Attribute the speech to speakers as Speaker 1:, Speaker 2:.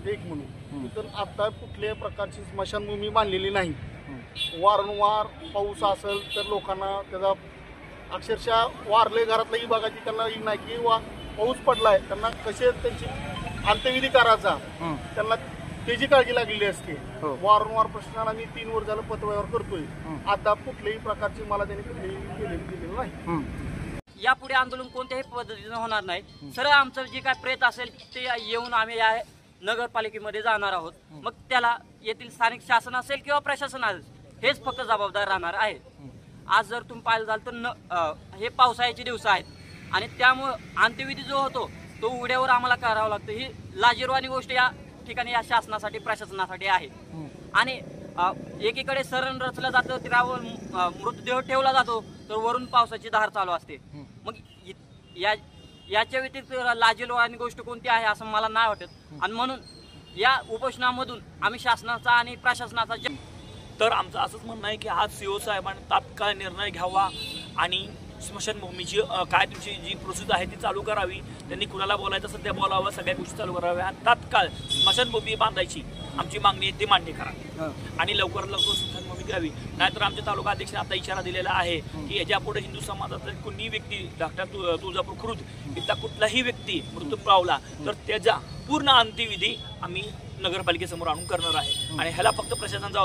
Speaker 1: एक म्हणून तर आता कुठल्याही प्रकारची स्मशानभूमी बांधलेली नाही। वारंवार पाऊस असेल तर लोकांना त्याचा अक्षरशः वारले घरातल्याही बघायची त्यांना ही नाही की पाऊस पडलाय त्यांना कसे त्यांची अंत्यविधी करायचा त्यांना त्याची काळजी लागलेली असते। वारंवार प्रश्नाला मी 3 वर्ष झालं पत्रव्यवहार करतोय, आता कुठल्याही प्रकारची मला त्यांनी केलेली नाही।
Speaker 2: यापुढे आंदोलन कोणत्याही पद्धतीने होणार नाही। सरळ आमचं जे काय प्रेत असेल ते येऊन आम्ही या नगरपालिकेमध्ये जाणार आहोत। मग त्याला येथील स्थानिक शासन असेल किंवा प्रशासन असेल हेच फक्त जबाबदार राहणार आहे। आज जर तुम्ही पाहिलं झालं तर हे पावसाळ्याचे दिवस आहेत आणि त्यामुळं अंत्यविधी जो होतो तो उघड्यावर आम्हाला करावा लागतो। ही लाजिरवाणी गोष्ट या ठिकाणी या शासनासाठी प्रशासनासाठी आहे। आणि एकीकडे सरण रचलं जातं त्यावर मृतदेह ठेवला जातो तर वरून पावसाची धार चालू असते। मग याच्या व्यतिरिक्त लाजिरवाणी गोष्ट कोणती आहे असं मला नाही वाटत आणि म्हणून या उपोषणामधून आम्ही शासनाचा आणि प्रशासनाचा
Speaker 3: तर आमचं असंच म्हणणं आहे की आज सीओ साहेबांनी तात्काळ निर्णय घ्यावा आणि स्मशानभूमीची काय तुमची जी प्रोसेस आहे ती चालू करावी। त्यांनी कुणाला बोलायचं असेल त्या बोलावं, सगळ्या गोष्टी चालू कराव्या आणि तात्काळ स्मशानभूमी बांधायची आमची मागणी आहे ती मान्य करा आणि लवकरात लवकर स्मशानभूमी द्यावी। नाहीतर आमच्या तालुका अध्यक्षांनी आता इशारा दिलेला आहे की याच्या पुढे हिंदू समाजातील कोणीही व्यक्ती डॉक्टर तुळजापूर खुर्द इथला कुठलाही व्यक्ती मृत्यू पावला तर त्याचा पूर्ण अंत्यविधी आम्ही नगरपालिकेसमोर आणून करणार आहे आणि ह्याला फक्त प्रशासनाचा